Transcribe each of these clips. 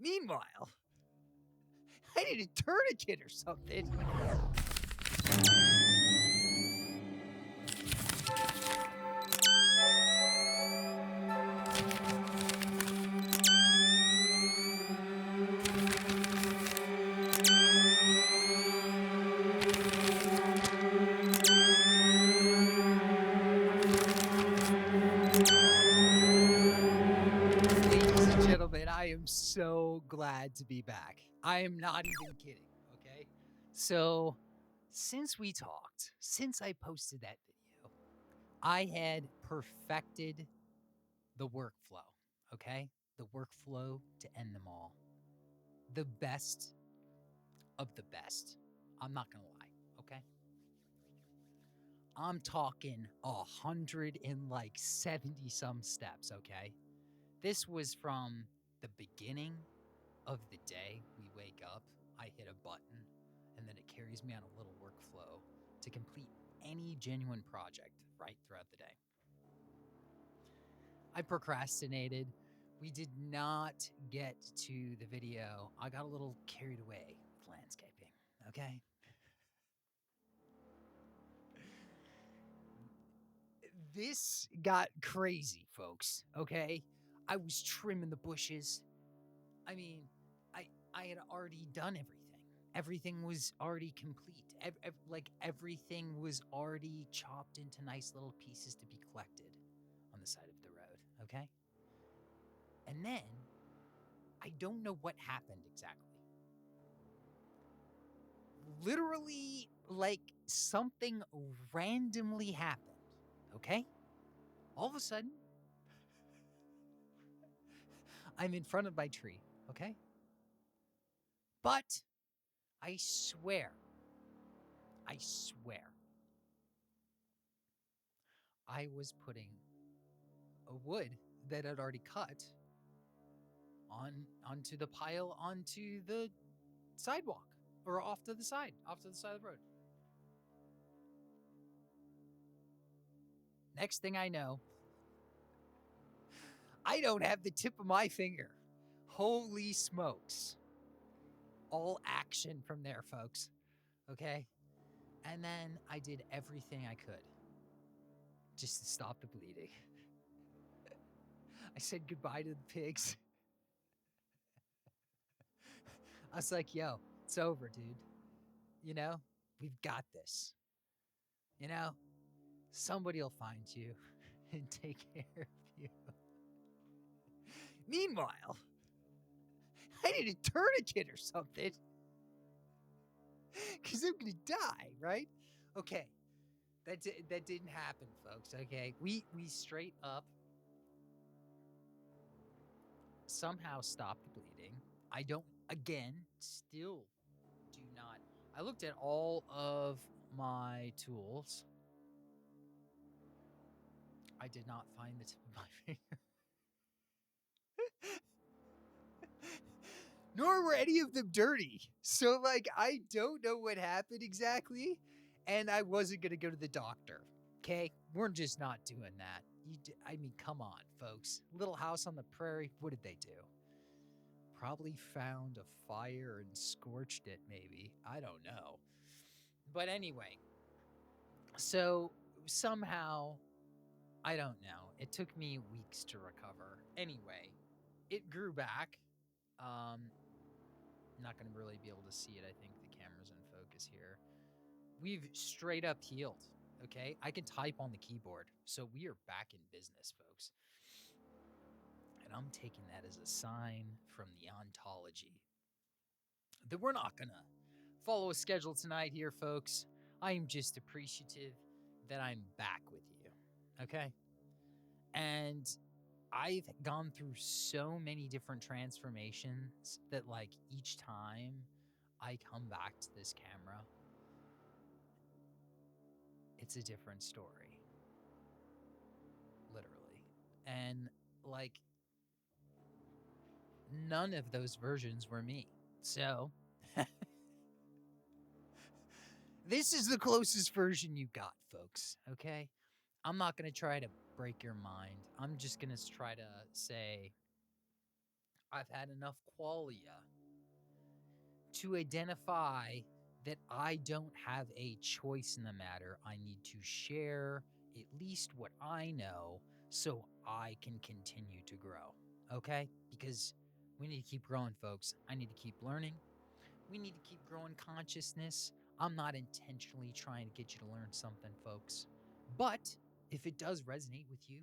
Meanwhile, I need a tourniquet or something. Ladies and gentlemen, I am so glad to be back. I am not even kidding, okay? So, since we talked, since I posted that video, I had perfected the workflow, okay? The workflow to end them all. The best of the best. I'm not gonna lie, okay? I'm talking 170 some steps, okay? This was from the beginning of the day. We wake up, I hit a button, and then it carries me on a little workflow to complete any genuine project right throughout the day. I procrastinated. We did not get to the video. I got a little carried away with landscaping, okay? This got crazy, folks, okay? I was trimming the bushes. I mean, I had already done everything. Everything was already complete. Everything was already chopped into nice little pieces to be collected on the side of the road, okay? And then I don't know what happened exactly. Literally, like something randomly happened, okay? All of a sudden, I'm in front of my tree, okay? But I swear, I was putting a wood that I'd already cut onto the pile onto the sidewalk or off to the side of the road. Next thing I know, I don't have the tip of my finger. Holy smokes. All action from there, folks. Okay? And then I did everything I could just to stop the bleeding. I said goodbye to the pigs. I was like, yo, it's over, dude. You know, we've got this. You know, somebody will find you and take care of you. Meanwhile, I need a tourniquet or something because I'm going to die, right? Okay, that didn't happen, folks, okay? We straight up somehow stopped the bleeding. I don't, again, still do not. I looked at all of my tools. I did not find the tip of my finger. Nor were any of them dirty. So, like, I don't know what happened exactly. And I wasn't going to go to the doctor. Okay? We're just not doing that. I mean, come on, folks. Little House on the Prairie, what did they do? Probably found a fire and scorched it, maybe. I don't know. But anyway, so somehow, I don't know. It took me weeks to recover. Anyway, it grew back. Not going to really be able to see it. I think the camera's in focus here. We've straight up healed. Okay. I can type on the keyboard. So we are back in business, folks. And I'm taking that as a sign from the ontology that we're not going to follow a schedule tonight here, folks. I am just appreciative that I'm back with you. Okay. And I've gone through so many different transformations that, like, each time I come back to this camera, it's a different story. Literally. And, like, none of those versions were me. So, this is the closest version you got, folks. Okay? I'm not going to try to break your mind. I'm just going to try to say I've had enough qualia to identify that I don't have a choice in the matter. I need to share at least what I know so I can continue to grow. Okay? Because we need to keep growing, folks. I need to keep learning. We need to keep growing consciousness. I'm not intentionally trying to get you to learn something, folks. But if it does resonate with you,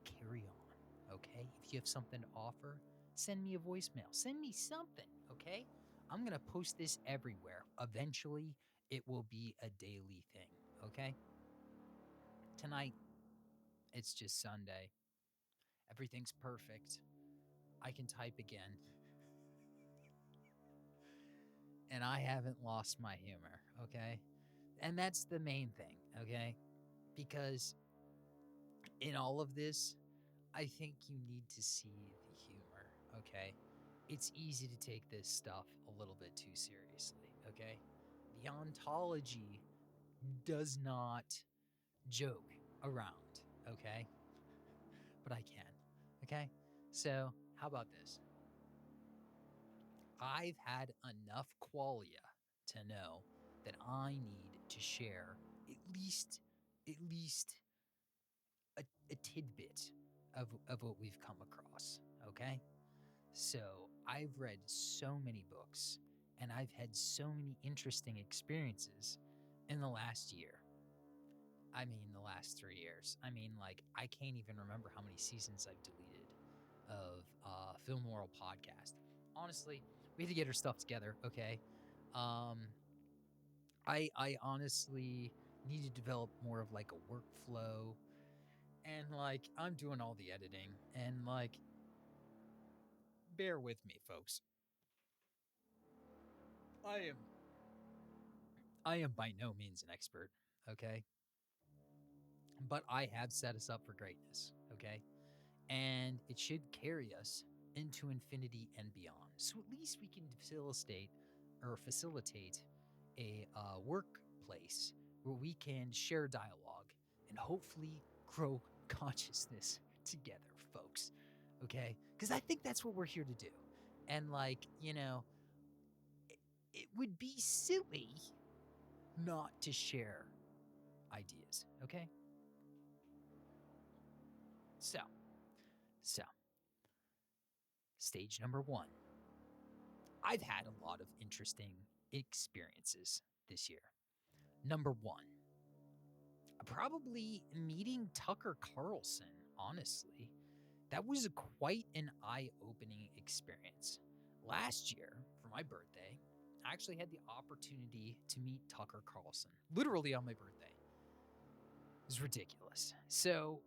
carry on. Okay? If you have something to offer, send me a voicemail. Send me something. Okay? I'm going to post this everywhere. Eventually, it will be a daily thing. Okay? Tonight, it's just Sunday. Everything's perfect. I can type again. And I haven't lost my humor. Okay? And that's the main thing. Okay? Because in all of this, I think you need to see the humor. Okay? It's easy to take this stuff a little bit too seriously. Okay? The ontology does not joke around, okay? But I can, okay? So, how about this? I've had enough qualia to know that I need to share at least a tidbit of what we've come across, okay? So, I've read so many books and I've had so many interesting experiences in the last year. I mean, the last 3 years. I mean, like, I can't even remember how many seasons I've deleted of Film Moral Podcast. Honestly, we have to get our stuff together, okay? Um, I honestly need to develop more of like a workflow, and like I'm doing all the editing, and like, bear with me, folks. I am I am by no means an expert, okay? But I have set us up for greatness, okay? And it should carry us into infinity and beyond. So at least we can facilitate a workplace where we can share dialogue and hopefully grow consciousness together, folks. Okay? Because I think that's what we're here to do. And like, it would be silly not to share ideas. Okay? So, so stage number one. I've had a lot of interesting experiences this year. Number one, probably meeting Tucker Carlson, honestly. That was quite an eye opening experience. Last year, for my birthday, I actually had the opportunity to meet Tucker Carlson, literally on my birthday. It was ridiculous. So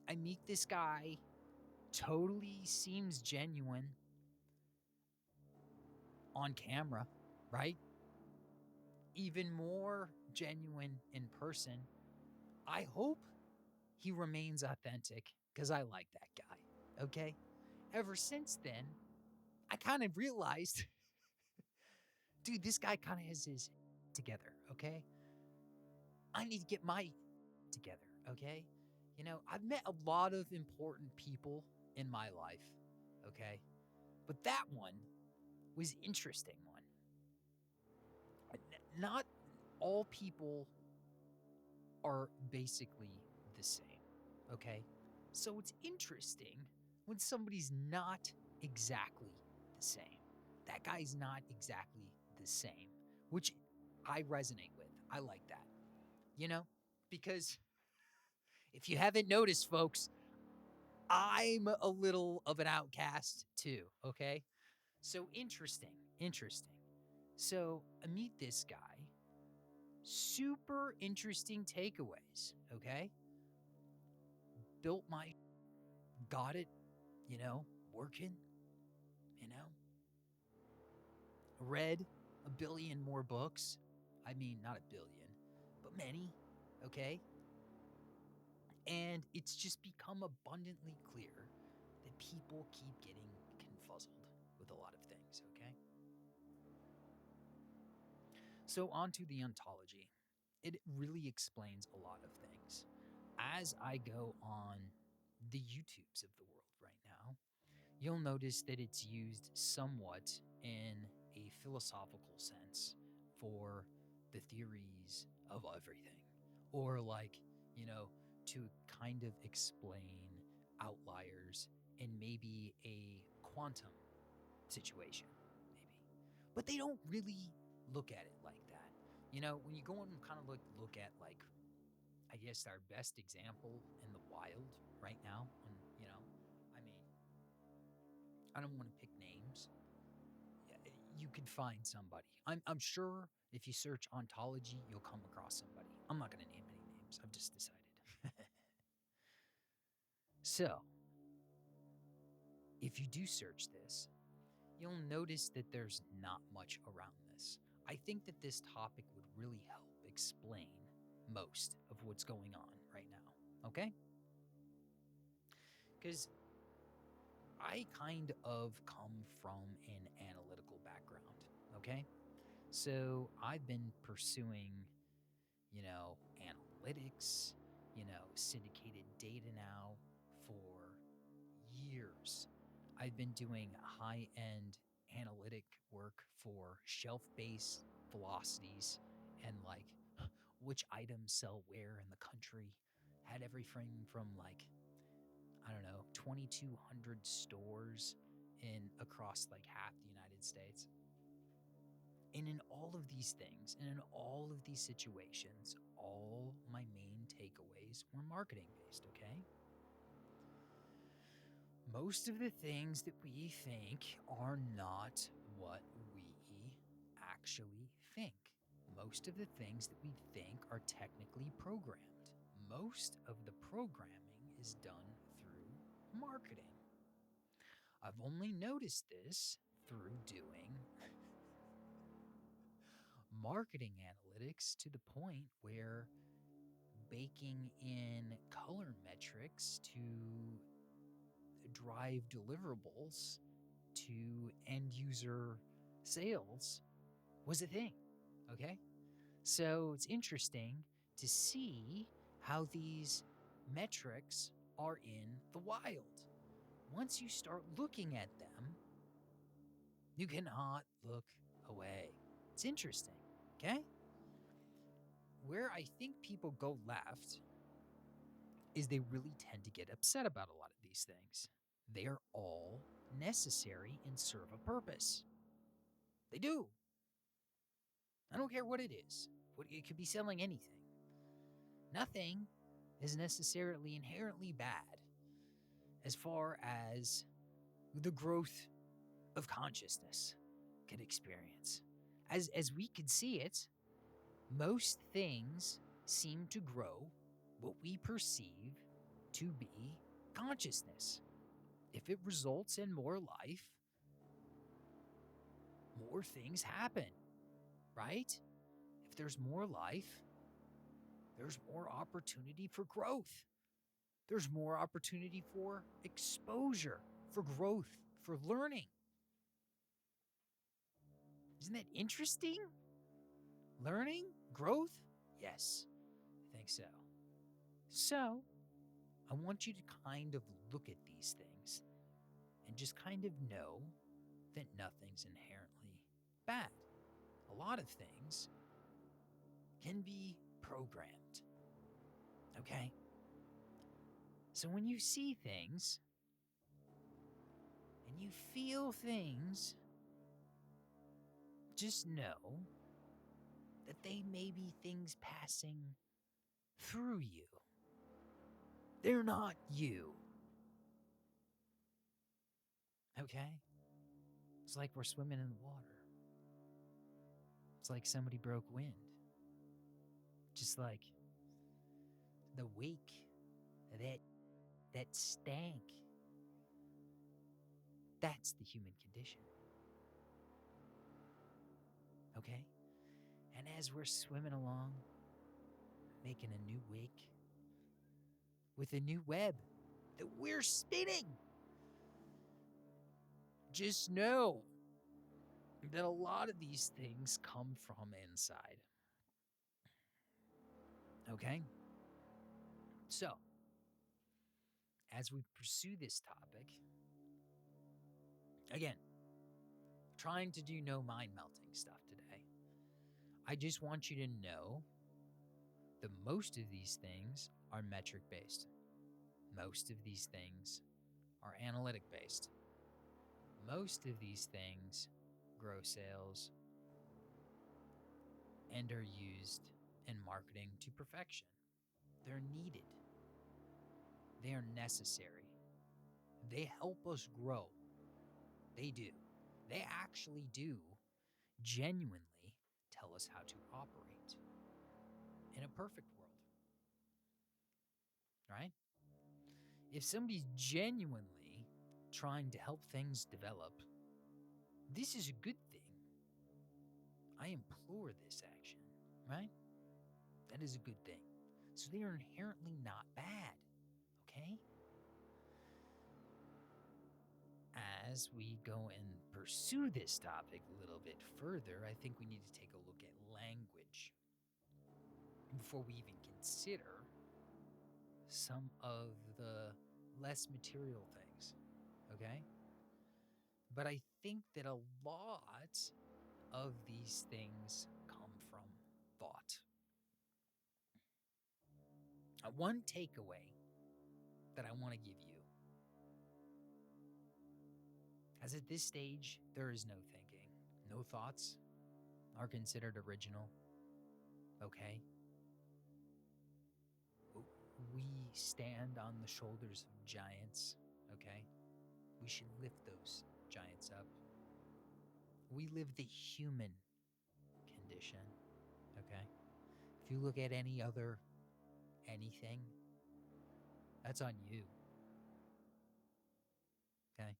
I meet this guy, totally seems genuine on camera, right? Even more genuine in person. I hope he remains authentic because I like that guy. Okay. Ever since then, I kind of realized, dude, this guy kind of has his together. Okay. I need to get my together. Okay. I've met a lot of important people in my life. Okay. But that one was interesting one. Not all people are basically the same. Okay. So it's interesting when somebody's not exactly the same. That guy's not exactly the same, which I resonate with. I like that, because if you haven't noticed, folks, I'm a little of an outcast too. Okay. So interesting. So I meet this guy, super interesting takeaways. Okay. Built got it, working, you know, read a billion more books. I mean, not a billion, but many, okay? And it's just become abundantly clear that people keep getting confuzzled with a lot of things, okay? So, on to the ontology. It really explains a lot of things. As I go on the YouTubes of the world right now, you'll notice that it's used somewhat in a philosophical sense for the theories of everything, or like, you know, to kind of explain outliers in maybe a quantum situation, maybe. But they don't really look at it like that. You know, when you go and kind of look at like, I guess our best example in the wild right now, and I mean, I don't want to pick names. You could find somebody. I'm sure if you search ontology, you'll come across somebody. I'm not going to name any names. I've just decided. So, if you do search this, you'll notice that there's not much around this. I think that this topic would really help explain most of what's going on right now, okay? Because I kind of come from an analytical background, okay? So I've been pursuing, analytics, syndicated data now for years. I've been doing high end analytic work for shelf based velocities and like which items sell where in the country. Had everything from like, I don't know, 2,200 stores in across like half the United States. And in all of these things, and in all of these situations, all my main takeaways were marketing based, okay? Most of the things that we think are not what we actually think. Most of the things that we think are technically programmed. Most of the programming is done through marketing. I've only noticed this through doing marketing analytics to the point where baking in color metrics to drive deliverables to end user sales was a thing. Okay. So it's interesting to see how these metrics are in the wild. Once you start looking at them, you cannot look away. It's interesting. Okay. Where I think people go left is they really tend to get upset about a lot of these things. They are all necessary and serve a purpose. They do. I don't care what it is. It could be selling anything. Nothing is necessarily inherently bad as far as the growth of consciousness can experience. As we can see it, most things seem to grow what we perceive to be consciousness. If it results in more life, more things happen, right? If there's more life, there's more opportunity for growth. There's more opportunity for exposure, for growth, for learning. Isn't that interesting? Learning, growth? Yes, I think so. So, I want you to kind of look at these things and just kind of know that nothing's inherently bad. A lot of things can be programmed. Okay? So when you see things and you feel things, just know that they may be things passing through you. They're not you. Okay? It's like we're swimming in the water. It's like somebody broke wind. Just like the wake, that stank. That's the human condition. Okay? And as we're swimming along, making a new wake with a new web that we're spinning, just know that a lot of these things come from inside. Okay? So, as we pursue this topic, Again, trying to do no mind melting stuff today. I just want you to know that most of these things are metric based. Most of these things are analytic based. Most of these things grow sales and are used in marketing to perfection. They're needed. They are necessary. They help us grow. They do. They actually do genuinely tell us how to operate in a perfect world. Right? If somebody's genuinely trying to help things develop, this is a good thing. I implore this action, right? That is a good thing. So they are inherently not bad, okay? As we go and pursue this topic a little bit further, I think we need to take a look at language before we even consider some of the less material things, okay? But I think that a lot of these things come from thought. One takeaway that I want to give you, as at this stage, there is no thinking. No thoughts are considered original, okay? We stand on the shoulders of giants, okay? We should lift those giants up. We live the human condition, okay? If you look at any other anything, that's on you, okay?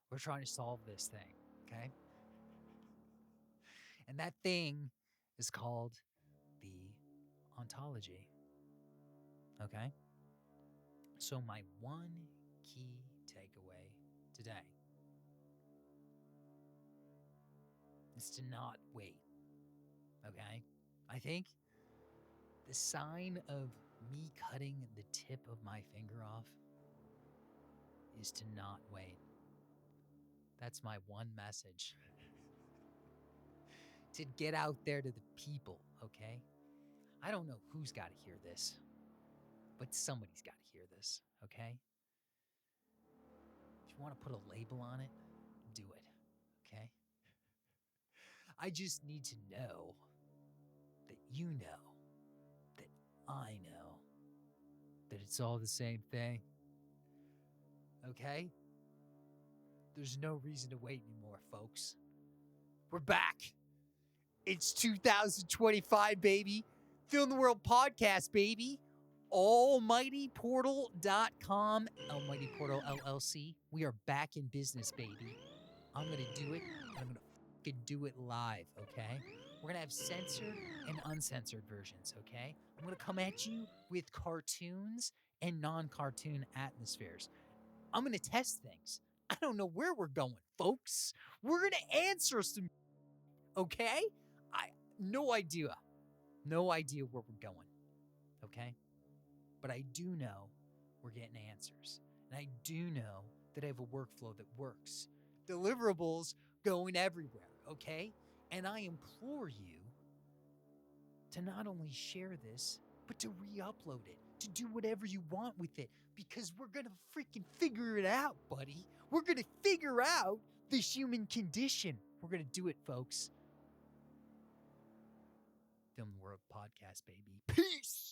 We're trying to solve this thing, okay? And that thing is called the ontology, okay? So my one key takeaway today is to not wait, okay? I think the sign of me cutting the tip of my finger off is to not wait. That's my one message. To get out there to the people, okay? I don't know who's got to hear this, but somebody's got to hear this, okay? If you want to put a label on it, do it, okay? I just need to know that you know, that I know, that it's all the same thing, okay? There's no reason to wait anymore, folks. We're back. It's 2025, baby. Film the World podcast, baby. Almightyportal.com, Almighty Portal LLC. We are back in business, baby. I'm going to do it. I'm going to fucking do it live, okay? We're going to have censored and uncensored versions, okay? I'm going to come at you with cartoons and non-cartoon atmospheres. I'm going to test things. I don't know where we're going, folks. We're going to answer some, okay? No idea where we're going, okay? But I do know we're getting answers. And I do know that I have a workflow that works. Deliverables going everywhere, okay? And I implore you to not only share this, but to re-upload it, to do whatever you want with it, because we're going to freaking figure it out, buddy. We're going to figure out the human condition. We're going to do it, folks. Film the World podcast, baby. Peace.